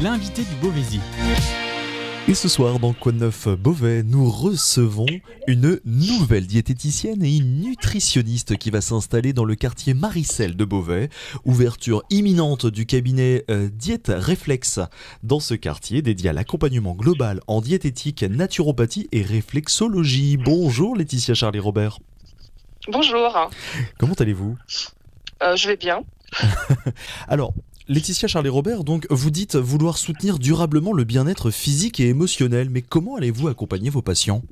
l'invité du Beauvaisis. Et ce soir, dans Quoi de neuf Beauvais, nous recevons une nouvelle diététicienne et une nutritionniste qui va s'installer dans le quartier Maricel de Beauvais. Ouverture imminente du cabinet Diète Réflexe dans ce quartier, dédié à l'accompagnement global en diététique, naturopathie et réflexologie. Bonjour Laetitia Charlie-Robert. Bonjour. Comment allez-vous ? Je vais bien. Alors, Laetitia Charlie-Robert, donc vous dites vouloir soutenir durablement le bien-être physique et émotionnel, mais comment allez-vous accompagner vos patients ?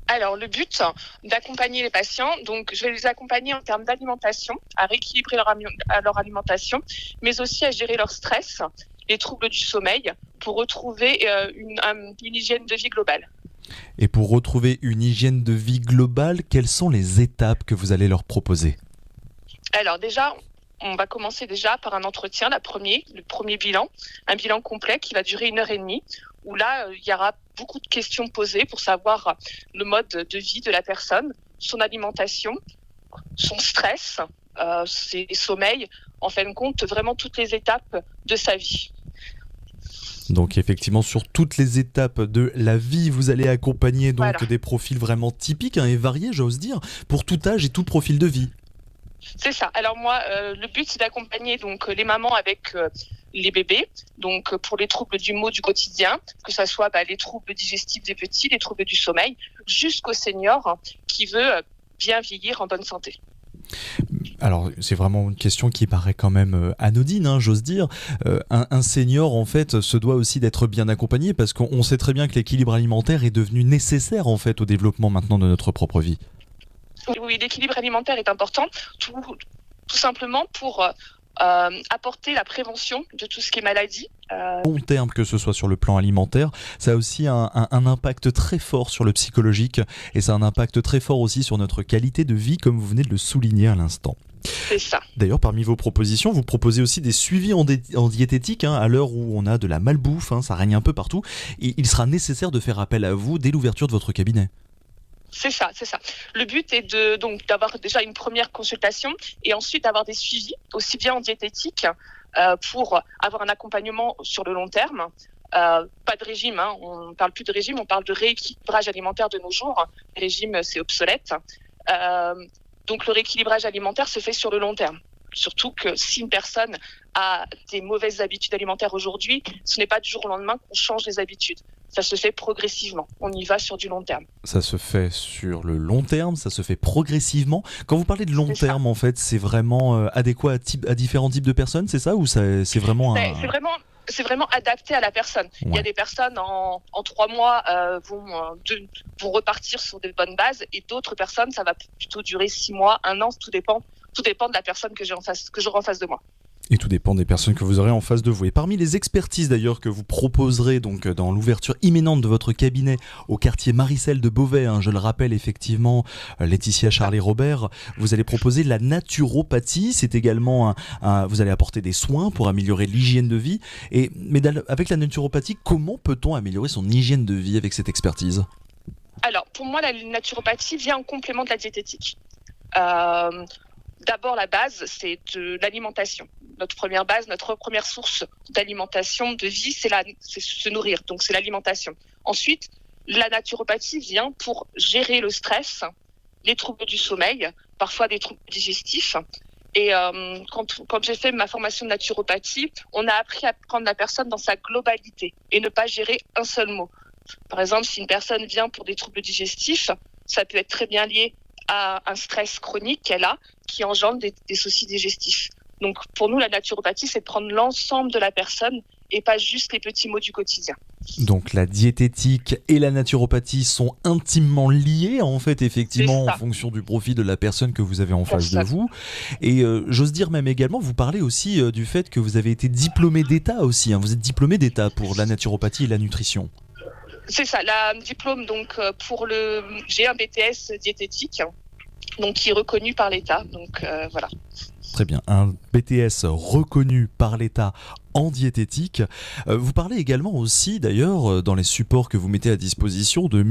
Alors, le but d'accompagner les patients, donc je vais les accompagner en termes d'alimentation, à rééquilibrer leur alimentation, mais aussi à gérer leur stress, les troubles du sommeil, pour retrouver une hygiène de vie globale. Et pour retrouver une hygiène de vie globale, quelles sont les étapes que vous allez leur proposer ? Alors déjà, on va commencer déjà par un entretien, le premier bilan, un bilan complet qui va durer 1h30, où là, il y aura beaucoup de questions posées pour savoir le mode de vie de la personne, son alimentation, son stress, ses sommeils, en fin de compte, vraiment toutes les étapes de sa vie. Donc effectivement, sur toutes les étapes de la vie, vous allez accompagner donc Voilà. des profils vraiment typiques et variés, j'ose dire, pour tout âge et tout profil de vie. C'est ça. Alors moi, le but, c'est d'accompagner donc les mamans avec les bébés, donc pour les troubles du mot du quotidien, que ce soit les troubles digestifs des petits, les troubles du sommeil, jusqu'au senior qui veut bien vieillir en bonne santé. Alors, c'est vraiment une question qui paraît quand même anodine, j'ose dire. Un senior, en fait, se doit aussi d'être bien accompagné parce qu'on sait très bien que l'équilibre alimentaire est devenu nécessaire, en fait, au développement maintenant de notre propre vie. Oui, l'équilibre alimentaire est important, tout simplement pour apporter la prévention de tout ce qui est maladie. Long terme, que ce soit sur le plan alimentaire, ça a aussi un impact très fort sur le psychologique et ça a un impact très fort aussi sur notre qualité de vie, comme vous venez de le souligner à l'instant. C'est ça. D'ailleurs, parmi vos propositions, vous proposez aussi des suivis en diététique, à l'heure où on a de la malbouffe, ça règne un peu partout, et il sera nécessaire de faire appel à vous dès l'ouverture de votre cabinet. C'est ça. Le but est d'avoir déjà une première consultation et ensuite d'avoir des suivis, aussi bien en diététique, pour avoir un accompagnement sur le long terme. Pas de régime, on ne parle plus de régime, on parle de rééquilibrage alimentaire de nos jours. Le régime, c'est obsolète. Donc le rééquilibrage alimentaire se fait sur le long terme. Surtout que si une personne a des mauvaises habitudes alimentaires aujourd'hui, ce n'est pas du jour au lendemain qu'on change les habitudes. Ça se fait progressivement. On y va sur du long terme. Ça se fait sur le long terme, ça se fait progressivement. Quand vous parlez de long terme, en fait, c'est vraiment adéquat à différents types de personnes, c'est ça ? Ou c'est vraiment un... C'est vraiment adapté à la personne. Ouais. Il y a des personnes en 3 mois vont repartir sur des bonnes bases et d'autres personnes, ça va plutôt durer 6 mois, 1 an, tout dépend de la personne que j'aurai en face de moi. Et tout dépend des personnes que vous aurez en face de vous. Et parmi les expertises d'ailleurs que vous proposerez donc dans l'ouverture imminente de votre cabinet au quartier Maricel de Beauvais, je le rappelle effectivement, Laetitia Charlie-Robert, vous allez proposer la naturopathie. C'est également vous allez apporter des soins pour améliorer l'hygiène de vie. Mais avec la naturopathie, comment peut-on améliorer son hygiène de vie avec cette expertise ? Alors pour moi, la naturopathie vient en complément de la diététique. D'abord, la base, c'est de l'alimentation. Notre première source d'alimentation, de vie, c'est se nourrir. Donc, c'est l'alimentation. Ensuite, la naturopathie vient pour gérer le stress, les troubles du sommeil, parfois des troubles digestifs. Et quand j'ai fait ma formation de naturopathie, on a appris à prendre la personne dans sa globalité et ne pas gérer un seul mot. Par exemple, si une personne vient pour des troubles digestifs, ça peut être très bien lié à un stress chronique qu'elle a qui engendre des soucis digestifs. Donc pour nous, la naturopathie, c'est de prendre l'ensemble de la personne et pas juste les petits mots du quotidien. Donc la diététique et la naturopathie sont intimement liées en fait effectivement en fonction du profil de la personne que vous avez en face de vous. Et j'ose dire même également, vous parlez aussi du fait que vous avez été diplômé d'État aussi, vous êtes diplômé d'État pour la naturopathie et la nutrition. C'est ça, la diplôme donc j'ai un BTS diététique donc qui est reconnu par l'État. Donc voilà. Très bien, un BTS reconnu par l'État en diététique. Vous parlez également aussi, d'ailleurs, dans les supports que vous mettez à disposition, de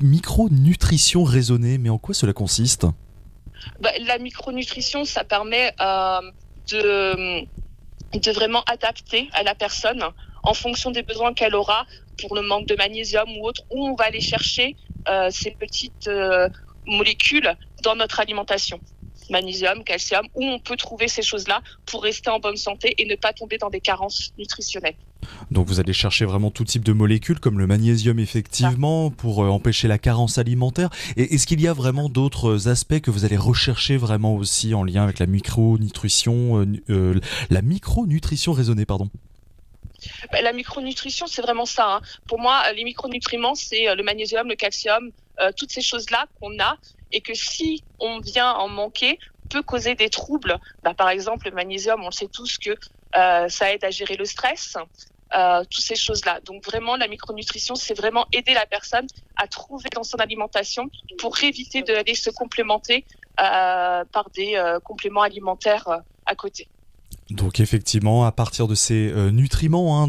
micronutrition raisonnée. Mais en quoi cela consiste ? La micronutrition, ça permet de vraiment adapter à la personne en fonction des besoins qu'elle aura pour le manque de magnésium ou autre, où on va aller chercher ces petites molécules dans notre alimentation. Magnésium, calcium, où on peut trouver ces choses-là pour rester en bonne santé et ne pas tomber dans des carences nutritionnelles. Donc vous allez chercher vraiment tout type de molécules comme le magnésium effectivement pour empêcher la carence alimentaire. Et est-ce qu'il y a vraiment d'autres aspects que vous allez rechercher vraiment aussi en lien avec la micronutrition raisonnée, pardon? La micronutrition, c'est vraiment ça. Pour moi, les micronutriments, c'est le magnésium, le calcium, toutes ces choses-là qu'on a et que si on vient en manquer, peut causer des troubles. Par exemple, le magnésium, on le sait tous que ça aide à gérer le stress, toutes ces choses-là. Donc vraiment, la micronutrition, c'est vraiment aider la personne à trouver dans son alimentation pour éviter d'aller se complémenter par des compléments alimentaires à côté. Donc effectivement, à partir de ces nutriments,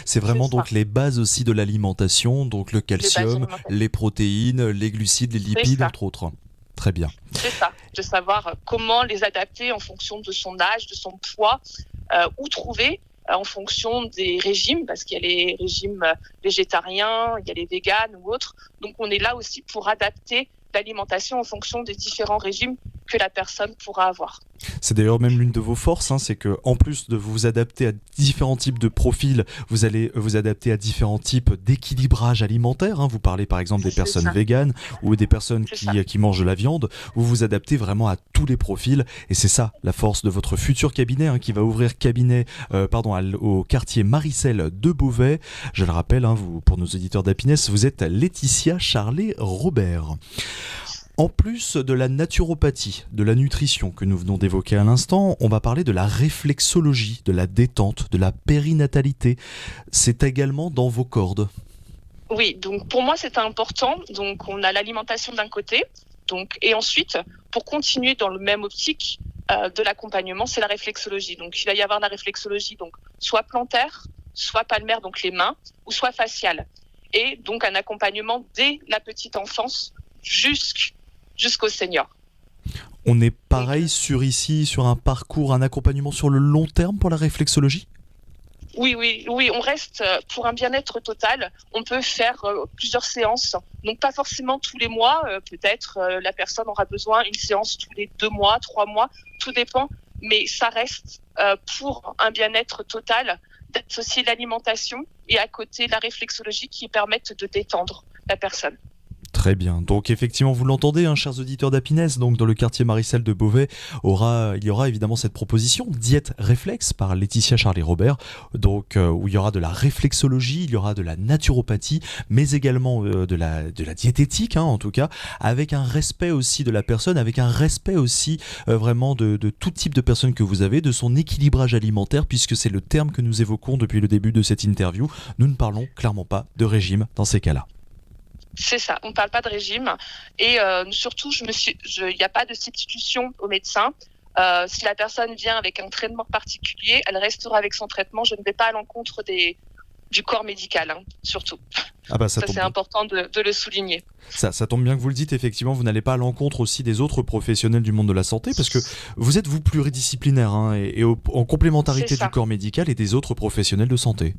c'est vraiment donc les bases aussi de l'alimentation, donc le calcium, les protéines, les glucides, les lipides, entre autres. Très bien. C'est ça, de savoir comment les adapter en fonction de son âge, de son poids, ou trouver en fonction des régimes, parce qu'il y a les régimes végétariens, il y a les véganes ou autres. Donc on est là aussi pour adapter l'alimentation en fonction des différents régimes que la personne pourra avoir. C'est d'ailleurs même l'une de vos forces, c'est que en plus de vous adapter à différents types de profils, vous allez vous adapter à différents types d'équilibrage alimentaire. Vous parlez par exemple des personnes véganes ou des personnes qui mangent de la viande. Vous vous adaptez vraiment à tous les profils et c'est ça la force de votre futur cabinet qui va ouvrir cabinet au quartier Maricel de Beauvais. Je le rappelle, vous, pour nos auditeurs d'Happiness, vous êtes Laetitia Charlet-Robert. En plus de la naturopathie, de la nutrition que nous venons d'évoquer à l'instant, on va parler de la réflexologie, de la détente, de la périnatalité. C'est également dans vos cordes. Oui, donc pour moi c'est important. Donc on a l'alimentation d'un côté, et ensuite pour continuer dans le même optique de l'accompagnement, c'est la réflexologie. Donc il va y avoir la réflexologie, soit plantaire, soit palmaire, donc les mains, ou soit faciale. Et donc un accompagnement dès la petite enfance jusqu'au senior. On est pareil sur un parcours, un accompagnement sur le long terme pour la réflexologie ? Oui, on reste pour un bien-être total. On peut faire plusieurs séances, donc pas forcément tous les mois. Peut-être la personne aura besoin d'une séance tous les 2 mois, 3 mois, tout dépend. Mais ça reste pour un bien-être total d'associer l'alimentation et à côté la réflexologie qui permettent de détendre la personne. Très bien. Donc effectivement, vous l'entendez, chers auditeurs d'Happiness, donc dans le quartier Maricel de Beauvais, il y aura évidemment cette proposition Diète Réflexe par Laetitia Charlet-Robert, donc où il y aura de la réflexologie, il y aura de la naturopathie, mais également de la diététique, en tout cas, avec un respect aussi de la personne, avec un respect aussi vraiment de tout type de personne que vous avez, de son équilibrage alimentaire, puisque c'est le terme que nous évoquons depuis le début de cette interview. Nous ne parlons clairement pas de régime dans ces cas-là. C'est ça, on ne parle pas de régime et surtout, il n'y a pas de substitution au médecin. Si la personne vient avec un traitement particulier, elle restera avec son traitement. Je ne vais pas à l'encontre du corps médical, surtout. Ça c'est important de le souligner. Ça tombe bien que vous le dites, effectivement, vous n'allez pas à l'encontre aussi des autres professionnels du monde de la santé, parce que vous êtes pluridisciplinaire et en complémentarité du corps médical et des autres professionnels de santé.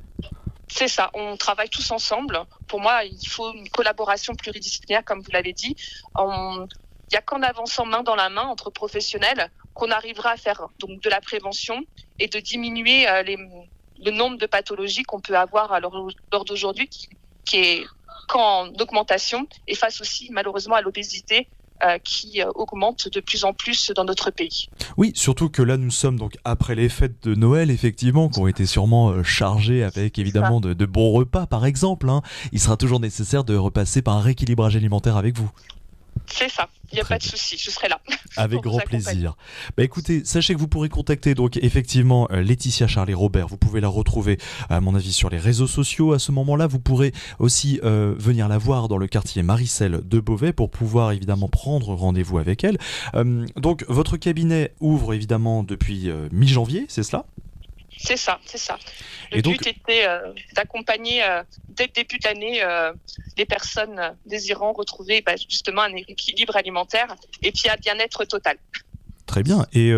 C'est ça, on travaille tous ensemble. Pour moi, il faut une collaboration pluridisciplinaire, comme vous l'avez dit. Il n'y a qu'en avançant main dans la main entre professionnels qu'on arrivera à faire donc de la prévention et de diminuer le nombre de pathologies qu'on peut avoir à l'heure d'aujourd'hui, qui est qu'en augmentation, et face aussi malheureusement à l'obésité qui augmente de plus en plus dans notre pays. Oui, surtout que là nous sommes donc après les fêtes de Noël, effectivement, qui ont été sûrement chargées avec évidemment de bons repas par exemple. Il sera toujours nécessaire de repasser par un rééquilibrage alimentaire avec vous. C'est ça, il n'y a pas de souci, je serai là. Avec grand plaisir. Écoutez, sachez que vous pourrez contacter donc effectivement Laetitia Charlet-Robert. Vous pouvez la retrouver, à mon avis, sur les réseaux sociaux. À ce moment-là, vous pourrez aussi venir la voir dans le quartier Maricel de Beauvais pour pouvoir évidemment prendre rendez-vous avec elle. Donc, votre cabinet ouvre évidemment depuis mi-janvier, c'est cela ? C'est ça. Le but était d'accompagner dès le début de l'année les personnes désirant retrouver justement un équilibre alimentaire et puis un bien-être total. Très bien. Et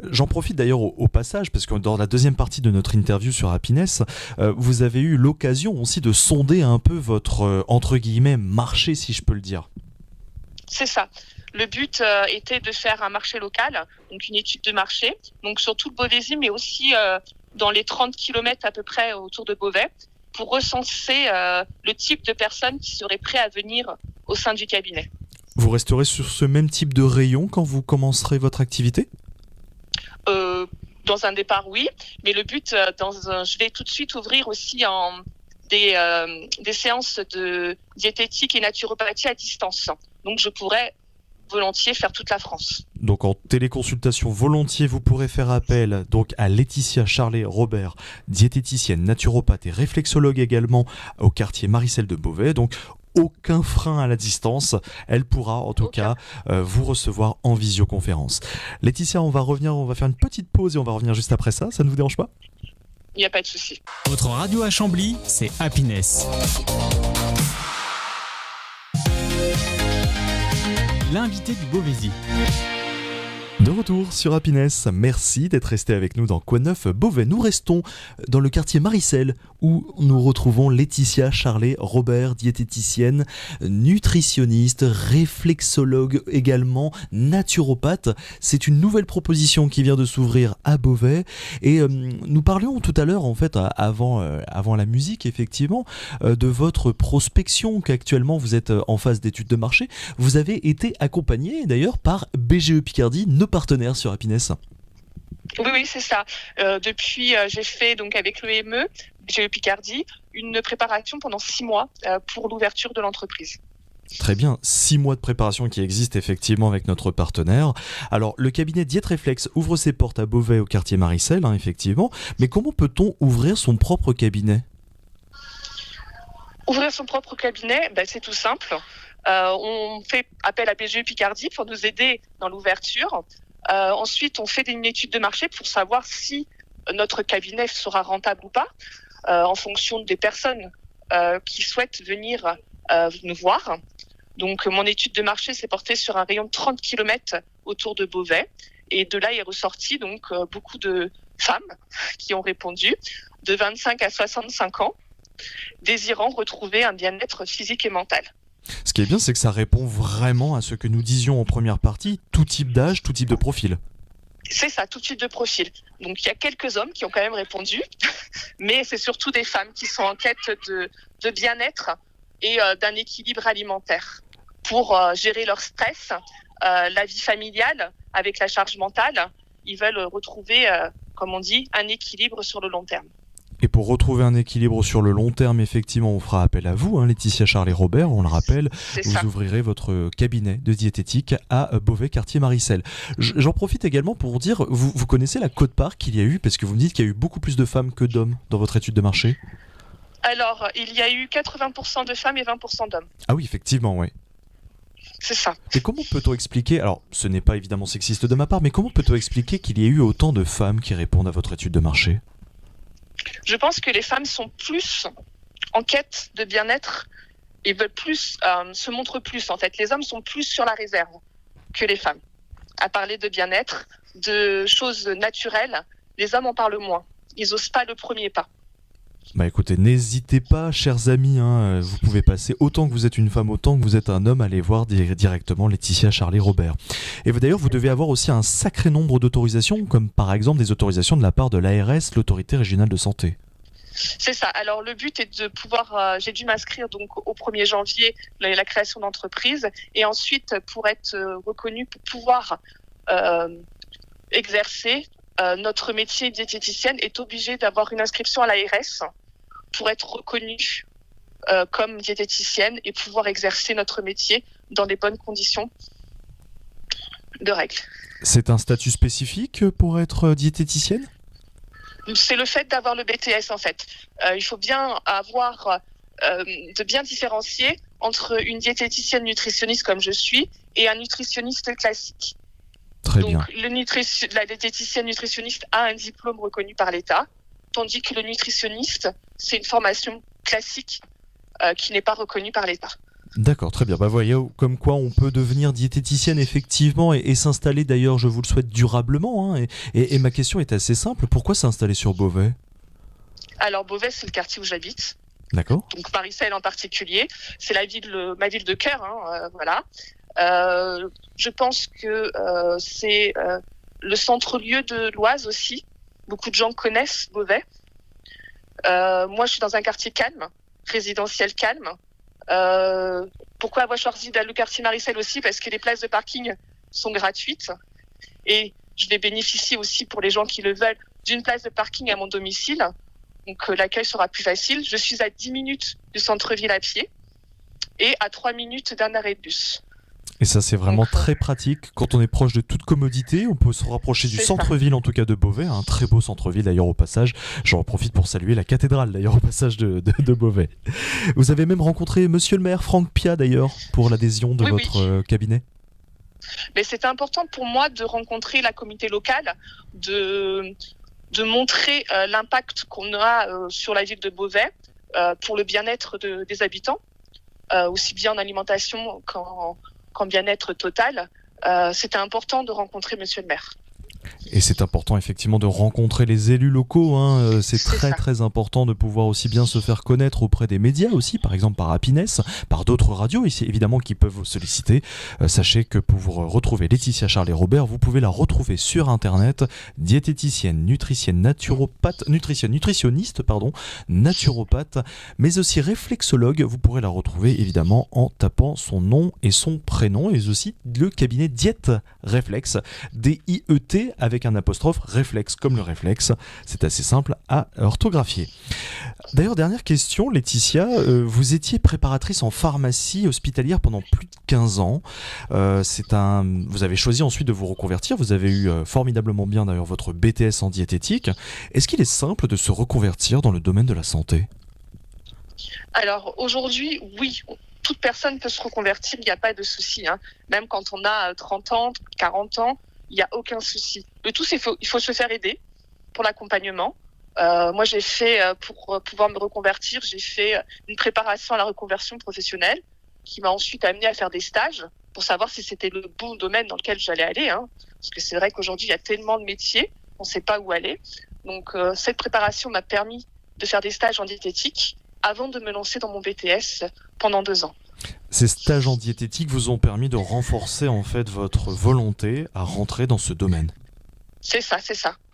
j'en profite d'ailleurs au passage, parce que dans la deuxième partie de notre interview sur Happiness, vous avez eu l'occasion aussi de sonder un peu votre, entre guillemets, marché, si je peux le dire. C'est ça. Le but était de faire un marché local, donc une étude de marché, donc sur tout le Beauvaisis, mais aussi dans les 30 km à peu près autour de Beauvais, pour recenser le type de personnes qui seraient prêtes à venir au sein du cabinet. Vous resterez sur ce même type de rayon quand vous commencerez votre activité ? Dans un départ, oui, mais le but, je vais tout de suite ouvrir aussi des séances de diététique et naturopathie à distance. Donc, je pourrais volontiers faire toute la France. Donc en téléconsultation volontiers, vous pourrez faire appel donc à Laetitia Charlet-Robert, diététicienne, naturopathe et réflexologue également au quartier Maricel de Beauvais. Donc aucun frein à la distance, elle pourra en tout cas vous recevoir en visioconférence. Laetitia, on va faire une petite pause et on va revenir juste après ça ne vous dérange pas ? Il n'y a pas de souci. Votre radio à Chambly, c'est Happiness. L'invité du Beauvaisis. De retour sur Happiness, merci d'être resté avec nous dans Quoi Neuf Beauvais. Nous restons dans le quartier Maricel où nous retrouvons Laetitia Charlet-Robert, diététicienne, nutritionniste, réflexologue également, naturopathe. C'est une nouvelle proposition qui vient de s'ouvrir à Beauvais et nous parlions tout à l'heure en fait avant la musique effectivement de votre prospection qu'actuellement vous êtes en phase d'étude de marché. Vous avez été accompagné d'ailleurs par BGE Picardie, nos partenaires sur Happiness. Oui, c'est ça. Depuis, j'ai fait donc avec l'EME, BGE Picardie, une préparation pendant 6 mois pour l'ouverture de l'entreprise. Très bien, 6 mois de préparation qui existent effectivement avec notre partenaire. Alors, le cabinet Diète-Réflexe ouvre ses portes à Beauvais au quartier Maricel, effectivement. Mais comment peut-on ouvrir son propre cabinet ? Ouvrir son propre cabinet, c'est tout simple. On fait appel à BGE Picardie pour nous aider dans l'ouverture. Ensuite, on fait une étude de marché pour savoir si notre cabinet sera rentable ou pas, en fonction des personnes qui souhaitent venir nous voir. Donc, mon étude de marché s'est portée sur un rayon de 30 km autour de Beauvais. Et de là est ressorti donc beaucoup de femmes qui ont répondu, de 25 à 65 ans, désirant retrouver un bien-être physique et mental. Ce qui est bien, c'est que ça répond vraiment à ce que nous disions en première partie, tout type d'âge, tout type de profil. C'est ça, tout type de profil. Donc il y a quelques hommes qui ont quand même répondu, mais c'est surtout des femmes qui sont en quête de bien-être et d'un équilibre alimentaire pour gérer leur stress, la vie familiale avec la charge mentale. Ils veulent retrouver, comme on dit, un équilibre sur le long terme. Et pour retrouver un équilibre sur le long terme, effectivement, on fera appel à vous, Laetitia Charlet-Robert, on le rappelle. Vous ouvrirez votre cabinet de diététique à Beauvais, quartier Maricel. J'en profite également pour dire, vous connaissez la quote-part qu'il y a eu, parce que vous me dites qu'il y a eu beaucoup plus de femmes que d'hommes dans votre étude de marché. Alors, il y a eu 80% de femmes et 20% d'hommes. Ah oui, effectivement, oui. C'est ça. Et comment peut-on expliquer, alors ce n'est pas évidemment sexiste de ma part, mais comment peut-on expliquer qu'il y ait eu autant de femmes qui répondent à votre étude de marché ? Je pense que les femmes sont plus en quête de bien-être et veulent plus, se montrent plus en fait. Les hommes sont plus sur la réserve que les femmes. À parler de bien-être, de choses naturelles, les hommes en parlent moins. Ils n'osent pas le premier pas. Écoutez, n'hésitez pas, chers amis, vous pouvez passer autant que vous êtes une femme, autant que vous êtes un homme, allez voir directement Laetitia Charlet-Robert. Et d'ailleurs, vous devez avoir aussi un sacré nombre d'autorisations, comme par exemple des autorisations de la part de l'ARS, l'autorité régionale de santé. C'est ça. Alors le but est de pouvoir, j'ai dû m'inscrire donc au 1er janvier, la création d'entreprise, et ensuite pour être reconnue, pour pouvoir exercer notre métier diététicienne est obligé d'avoir une inscription à l'ARS pour être reconnue comme diététicienne et pouvoir exercer notre métier dans des bonnes conditions de règles. C'est un statut spécifique pour être diététicienne ? C'est le fait d'avoir le BTS en fait. Il faut bien avoir, de bien différencier entre une diététicienne nutritionniste comme je suis et un nutritionniste classique. Très Donc, bien. La diététicienne nutritionniste a un diplôme reconnu par l'État, tandis que le nutritionniste, c'est une formation classique qui n'est pas reconnue par l'État. D'accord, très bien. Bah voyez, comme quoi on peut devenir diététicienne effectivement et s'installer d'ailleurs, je vous le souhaite durablement. Hein, et ma question est assez simple. Pourquoi s'installer sur Beauvais? Alors Beauvais, c'est le quartier où j'habite. D'accord. Donc Maricel en particulier, c'est ma ville de cœur, voilà. Je pense que c'est le centre-lieu de l'Oise aussi. Beaucoup de gens connaissent Beauvais. Moi, je suis dans un quartier calme, résidentiel calme. Pourquoi avoir choisi le quartier Maricel aussi? Parce que les places de parking sont gratuites et je vais bénéficier aussi pour les gens qui le veulent d'une place de parking à mon domicile. Donc l'accueil sera plus facile. Je suis à 10 minutes du centre-ville à pied et à 3 minutes d'un arrêt de bus. Et ça, c'est vraiment très pratique. Quand on est proche de toute commodité, on peut se rapprocher du centre-ville, en tout cas de Beauvais. Un très beau centre-ville d'ailleurs au passage. J'en profite pour saluer la cathédrale d'ailleurs au passage de Beauvais. Vous avez même rencontré monsieur le maire Franck Pia d'ailleurs pour l'adhésion de votre cabinet. Mais c'était important pour moi de rencontrer la communauté locale, de montrer l'impact qu'on a sur la ville de Beauvais pour le bien-être des habitants, aussi bien en alimentation qu'en bien-être total. C'était important de rencontrer monsieur le maire. Et c'est important effectivement de rencontrer les élus locaux, hein. C'est très important de pouvoir aussi bien se faire connaître auprès des médias aussi, par exemple par Happiness, par d'autres radios ici évidemment qui peuvent vous solliciter. Sachez que pour vous retrouver Laetitia Charlet-Robert, vous pouvez la retrouver sur internet, diététicienne, nutritionniste, naturopathe, mais aussi réflexologue. Vous pourrez la retrouver évidemment en tapant son nom et son prénom, et aussi le cabinet Diète Réflexe, D-I-E-T avec un apostrophe, réflexe comme le réflexe. C'est assez simple à orthographier. D'ailleurs, dernière question, Laetitia, vous étiez préparatrice en pharmacie hospitalière pendant plus de 15 ans. Vous avez choisi ensuite de vous reconvertir. Vous avez eu formidablement bien d'ailleurs votre BTS en diététique. Est-ce qu'il est simple de se reconvertir dans le domaine de la santé? Alors aujourd'hui, oui. Toute personne peut se reconvertir, il n'y a pas de souci. Même quand on a 30 ans, 40 ans, il n'y a aucun souci. Le tout, c'est il faut se faire aider pour l'accompagnement. Moi, j'ai fait, pour pouvoir me reconvertir, j'ai fait une préparation à la reconversion professionnelle qui m'a ensuite amené à faire des stages pour savoir si c'était le bon domaine dans lequel j'allais aller. Parce que c'est vrai qu'aujourd'hui, il y a tellement de métiers, on ne sait pas où aller. Donc, cette préparation m'a permis de faire des stages en diététique avant de me lancer dans mon BTS pendant 2 ans. Ces stages en diététique vous ont permis de renforcer en fait votre volonté à rentrer dans ce domaine. C'est ça.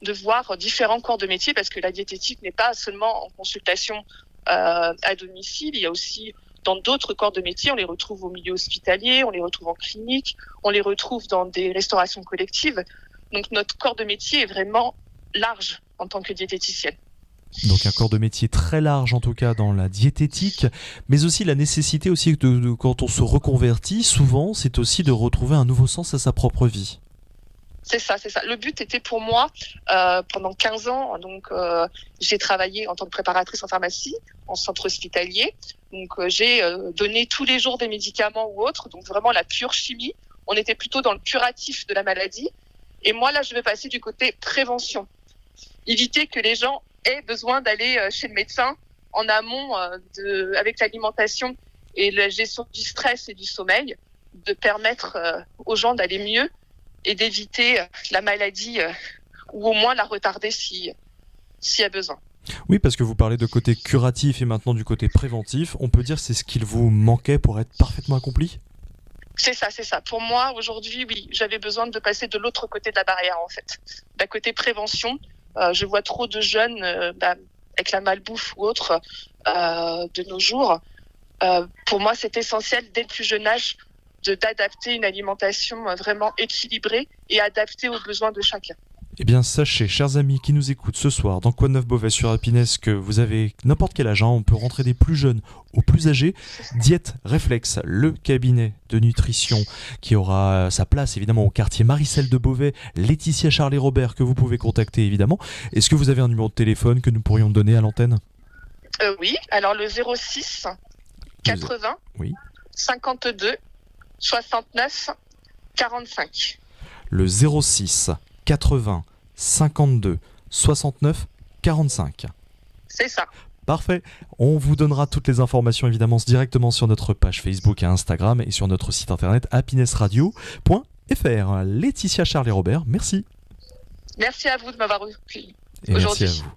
De voir différents corps de métier, parce que la diététique n'est pas seulement en consultation à domicile, il y a aussi dans d'autres corps de métier, on les retrouve au milieu hospitalier, on les retrouve en clinique, on les retrouve dans des restaurations collectives. Donc notre corps de métier est vraiment large en tant que diététicienne. Donc un corps de métier très large en tout cas dans la diététique, mais aussi la nécessité aussi quand on se reconvertit, souvent c'est aussi de retrouver un nouveau sens à sa propre vie. C'est ça. Le but était pour moi, pendant 15 ans, donc j'ai travaillé en tant que préparatrice en pharmacie, en centre hospitalier. Donc j'ai donné tous les jours des médicaments ou autres, donc vraiment la pure chimie. On était plutôt dans le curatif de la maladie. Et moi là, je vais passer du côté prévention. Éviter que les gens aient besoin d'aller chez le médecin en amont avec l'alimentation et la gestion du stress et du sommeil, de permettre aux gens d'aller mieux et d'éviter la maladie ou au moins la retarder s'il y a besoin. Oui, parce que vous parlez de côté curatif et maintenant du côté préventif. On peut dire que c'est ce qu'il vous manquait pour être parfaitement accompli ? C'est ça. Pour moi, aujourd'hui, oui, j'avais besoin de passer de l'autre côté de la barrière, en fait. D'un côté prévention, je vois trop de jeunes avec la malbouffe ou autre de nos jours. Pour moi, c'est essentiel, dès le plus jeune âge, d'adapter une alimentation vraiment équilibrée et adaptée aux besoins de chacun. Eh bien, sachez, chers amis qui nous écoutent ce soir dans Quoi de neuf Beauvais sur Happiness, que vous avez n'importe quel âge, on peut rentrer des plus jeunes aux plus âgés. Diète Réflexe, le cabinet de nutrition qui aura sa place évidemment au quartier Maricel de Beauvais. Laetitia Charlet-Robert que vous pouvez contacter évidemment. Est-ce que vous avez un numéro de téléphone que nous pourrions donner à l'antenne ? Oui, alors le 06 80 52 69 45. Le 06 80 52 69 45. C'est ça. Parfait. On vous donnera toutes les informations évidemment directement sur notre page Facebook et Instagram et sur notre site internet happinessradio.fr. Laetitia Charles-Robert, merci. Merci à vous de m'avoir recueilli Et aujourd'hui. merci à vous.